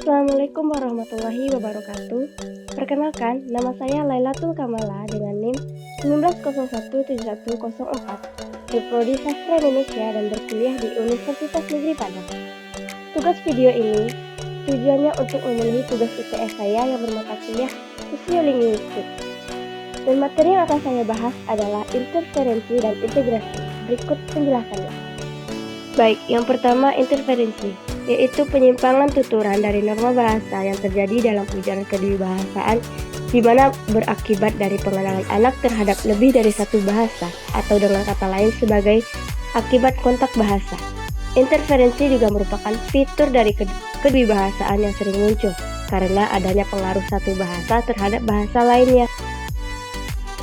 Assalamualaikum warahmatullahi wabarakatuh. Perkenalkan, nama saya Lailatul Kamala dengan NIM 19017104 di Prodi Sastra Indonesia dan berkuliah di Universitas Negeri Padang. Tugas video ini tujuannya untuk memenuhi tugas UTS saya yang bermata kuliah sosiolinguistik. Dan materi yang akan saya bahas adalah interferensi dan integrasi. Berikut penjelasannya. Baik, yang pertama interferensi, yaitu penyimpangan tuturan dari norma bahasa yang terjadi dalam ujaran kedewibahasaan di mana berakibat dari pengenalan anak terhadap lebih dari satu bahasa atau dengan kata lain sebagai akibat kontak bahasa. Interferensi juga merupakan fitur dari kedewibahasaan yang sering muncul karena adanya pengaruh satu bahasa terhadap bahasa lainnya.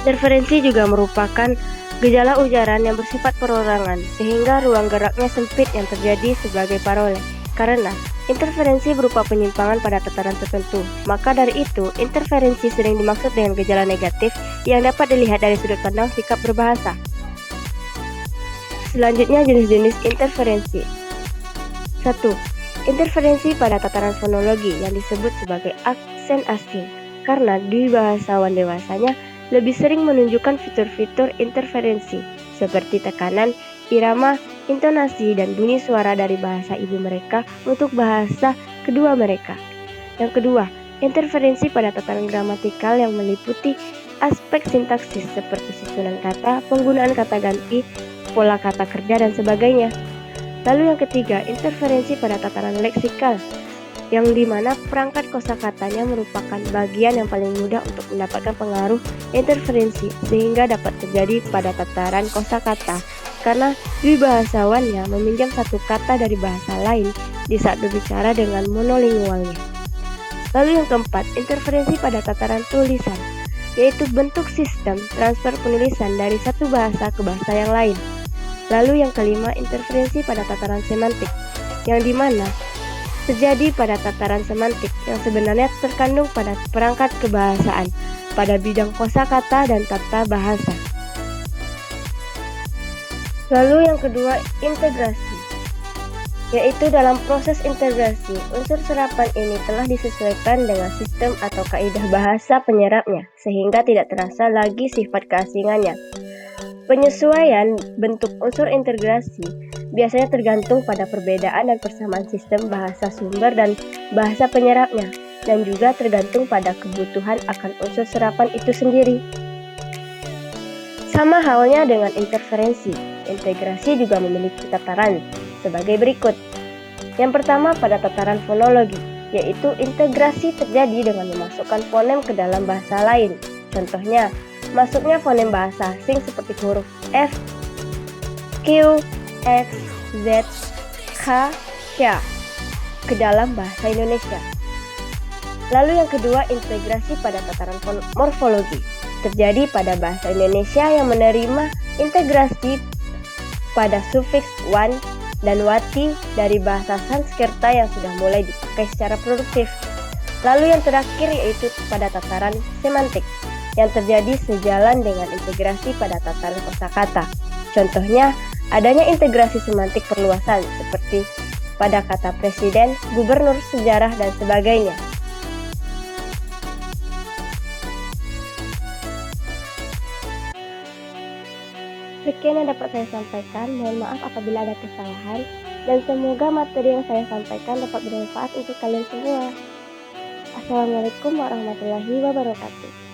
Interferensi juga merupakan gejala ujaran yang bersifat perorangan sehingga ruang geraknya sempit yang terjadi sebagai paralel. Karena interferensi berupa penyimpangan pada tataran tertentu, maka dari itu interferensi sering dimaksud dengan gejala negatif yang dapat dilihat dari sudut pandang sikap berbahasa. Selanjutnya jenis-jenis interferensi. 1. Interferensi pada tataran fonologi yang disebut sebagai aksen asing, karena dwibahasawan dewasanya lebih sering menunjukkan fitur-fitur interferensi seperti tekanan, irama, intonasi, dan bunyi suara dari bahasa ibu mereka untuk bahasa kedua mereka. Yang kedua, interferensi pada tataran gramatikal yang meliputi aspek sintaksis seperti susunan kata, penggunaan kata ganti, pola kata kerja, dan sebagainya. Lalu yang ketiga, interferensi pada tataran leksikal yang dimana perangkat kosakatanya merupakan bagian yang paling mudah untuk mendapatkan pengaruh interferensi sehingga dapat terjadi pada tataran kosakata karena dwibahasawannya meminjam satu kata dari bahasa lain di saat berbicara dengan monolingualnya. Lalu yang keempat, interferensi pada tataran tulisan, yaitu bentuk sistem transfer penulisan dari satu bahasa ke bahasa yang lain. Lalu yang kelima, interferensi pada tataran semantik, yang dimana terjadi pada tataran semantik yang sebenarnya terkandung pada perangkat kebahasaan pada bidang kosakata dan tata bahasa. Lalu yang kedua, integrasi, yaitu dalam proses integrasi, unsur serapan ini telah disesuaikan dengan sistem atau kaidah bahasa penyerapnya sehingga tidak terasa lagi sifat keasingannya. Penyesuaian bentuk unsur integrasi biasanya tergantung pada perbedaan dan persamaan sistem bahasa sumber dan bahasa penyerapnya, dan juga tergantung pada kebutuhan akan unsur serapan itu sendiri. Sama halnya dengan interferensi, integrasi juga memiliki tataran sebagai berikut. Yang pertama pada tataran fonologi, yaitu integrasi terjadi dengan memasukkan fonem ke dalam bahasa lain. Contohnya, masuknya fonem bahasa asing seperti huruf F, Q, X, Z, K, K ke dalam bahasa Indonesia. Lalu yang kedua, integrasi pada tataran morfologi terjadi pada bahasa Indonesia yang menerima integrasi pada sufiks wan dan wati dari bahasa Sanskerta yang sudah mulai dipakai secara produktif. Lalu yang terakhir yaitu pada tataran semantik yang terjadi sejalan dengan integrasi pada tataran kosakata. Contohnya, adanya integrasi semantik perluasan seperti pada kata presiden, gubernur, sejarah, dan sebagainya. Sekian yang dapat saya sampaikan, mohon maaf apabila ada kesalahan, dan semoga materi yang saya sampaikan dapat bermanfaat untuk kalian semua. Assalamualaikum warahmatullahi wabarakatuh.